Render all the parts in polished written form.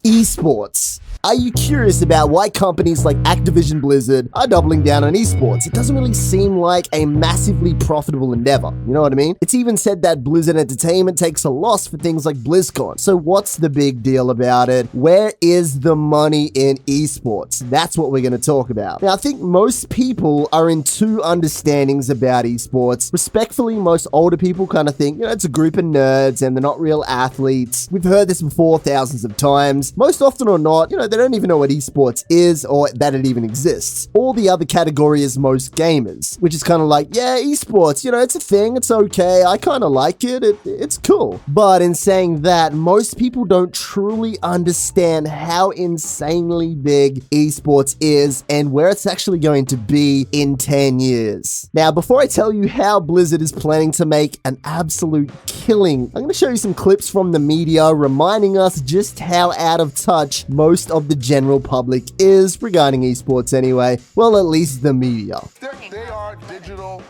eSports. Are you curious about why companies like Activision Blizzard are doubling down on esports? It doesn't really seem like a massively profitable endeavor, you know what I mean? It's even said that Blizzard Entertainment takes a loss for things like Blizzcon. So what's the big deal about it? Where is the money in esports? That's what we're going to talk about. Now, I think most people are in two understandings about esports. Respectfully, most older people kind of think, it's a group of nerds and they're not real athletes. We've heard this before thousands of times. Most often or not, they don't even know what esports is or that it even exists. All the other category is most gamers, which is kind of like, yeah, esports, it's a thing, it's okay, I kind of like it, it's cool. But in saying that, most people don't truly understand how insanely big esports is and where it's actually going to be in 10 years. Now, before I tell you how Blizzard is planning to make an absolute killing, I'm going to show you some clips from the media reminding us just how out of touch most of the general public is regarding esports anyway. Well, at least the media. They are digital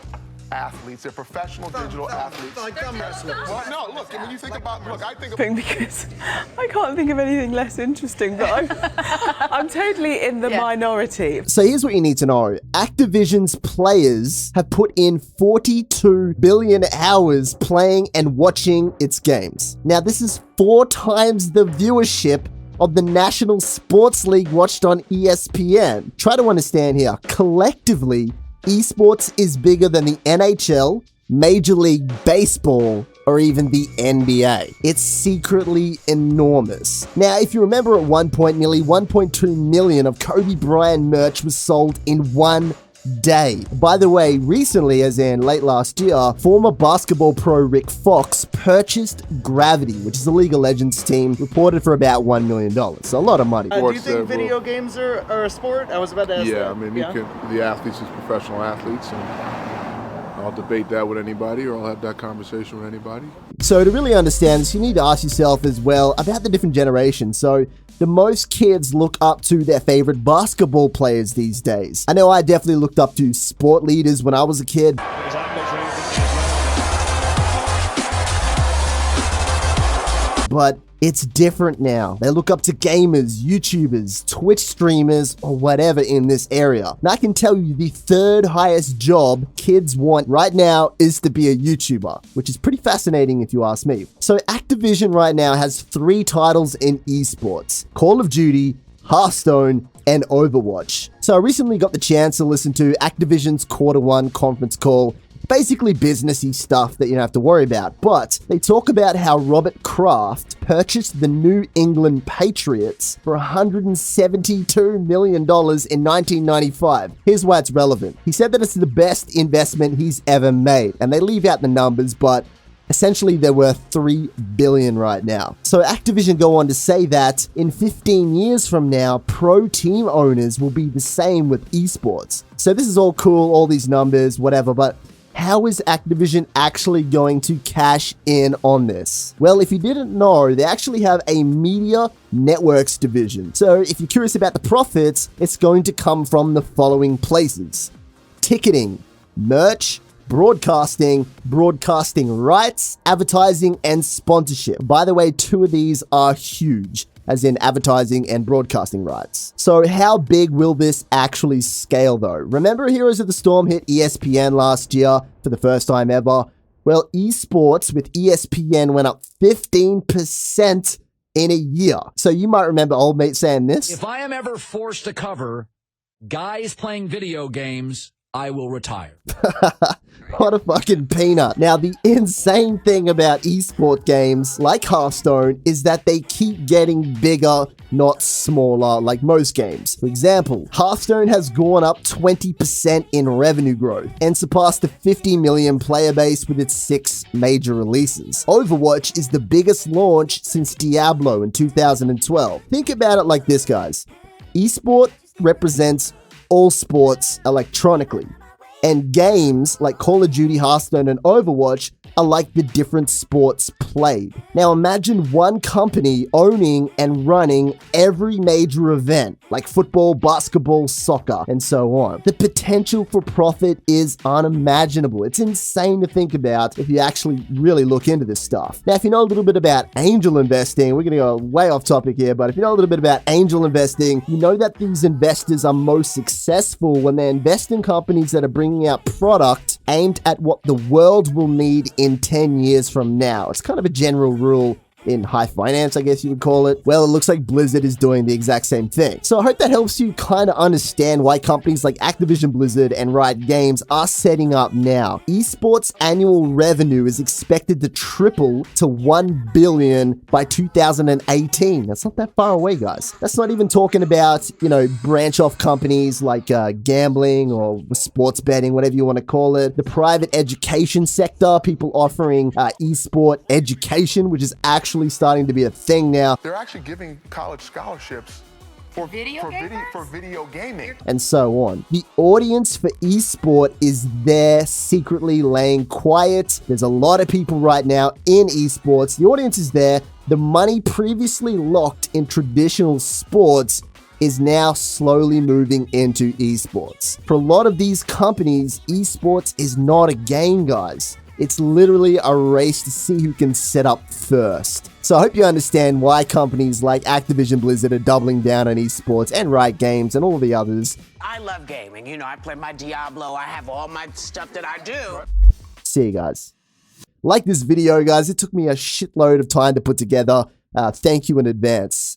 athletes. They're professional digital athletes. Like wrestlers. Well, no, look, when you think about, because I can't think of anything less interesting, but I'm totally in the minority. So here's what you need to know. Activision's players have put in 42 billion hours playing and watching its games. Now, this is 4 times the viewership of the National Sports League watched on ESPN. Try to understand here. Collectively, esports is bigger than the NHL, Major League Baseball, or even the NBA. It's secretly enormous. Now, if you remember at one point, nearly 1.2 million of Kobe Bryant merch was sold in one day. By the way, recently, as in late last year, former basketball pro Rick Fox purchased Gravity, which is a League of Legends team, reported for about $1 million. So a lot of money. Do you think video games are a sport? I was about to ask that. I mean, the athletes is professional athletes, and I'll debate that with anybody, or I'll have that conversation with anybody. So to really understand this, you need to ask yourself as well about the different generations. So the most kids look up to their favorite basketball players these days. I know I definitely looked up to sport leaders when I was a kid. But it's different now. They look up to gamers, YouTubers, Twitch streamers, or whatever in this area. And I can tell you the third highest job kids want right now is to be a YouTuber, which is pretty fascinating if you ask me. So Activision right now has 3 titles in esports: Call of Duty, Hearthstone, and Overwatch. So I recently got the chance to listen to Activision's Q1 conference call. Basically businessy stuff that you don't have to worry about, but they talk about how Robert Kraft purchased the New England Patriots for $172 million in 1995. Here's why it's relevant. He said that it's the best investment he's ever made, and they leave out the numbers, but essentially they're worth $3 billion right now. So Activision go on to say that in 15 years from now, pro team owners will be the same with esports. So this is all cool, all these numbers, whatever, but how is Activision actually going to cash in on this? Well, if you didn't know, they actually have a media networks division. So if you're curious about the profits, it's going to come from the following places: ticketing, merch, broadcasting rights, advertising, and sponsorship. By the way, 2 of these are huge, as in advertising and broadcasting rights. So how big will this actually scale though? Remember Heroes of the Storm hit ESPN last year for the first time ever? Well, esports with ESPN went up 15% in a year. So you might remember old mate saying this: if I am ever forced to cover guys playing video games, I will retire. What a fucking peanut. Now, the insane thing about esport games like Hearthstone is that they keep getting bigger, not smaller, like most games. For example, Hearthstone has gone up 20% in revenue growth and surpassed the 50 million player base with its 6 major releases. Overwatch is the biggest launch since Diablo in 2012. Think about it like this, guys. Esport represents all sports electronically, And games like Call of Duty, Hearthstone, and Overwatch are like the different sports played. Now imagine one company owning and running every major event, like football, basketball, soccer, and so on. The potential for profit is unimaginable. It's insane to think about if you actually really look into this stuff. Now, if you know a little bit about angel investing, we're gonna go way off topic here, but if you know a little bit about angel investing, you know that these investors are most successful when they invest in companies that are bringing out product aimed at what the world will need in 10 years from now. It's kind of a general rule in high finance, I guess you would call it. Well, it looks like Blizzard is doing the exact same thing. So I hope that helps you kind of understand why companies like Activision Blizzard and Riot Games are setting up now. Esports annual revenue is expected to triple to $1 billion by 2018. That's not that far away, guys. That's not even talking about, branch off companies like gambling or sports betting, whatever you want to call it. The private education sector, people offering esport education, which is actually starting to be a thing now. They're actually giving college scholarships for video gaming. And so on. The audience for esport is there secretly laying quiet. There's a lot of people right now in esports. The audience is there. The money previously locked in traditional sports is now slowly moving into esports. For a lot of these companies, esports is not a game, guys. It's literally a race to see who can set up first. So I hope you understand why companies like Activision Blizzard are doubling down on esports, and Riot Games and all the others. I love gaming. I play my Diablo. I have all my stuff that I do. See you guys. Like this video, guys. It took me a shitload of time to put together. Thank you in advance.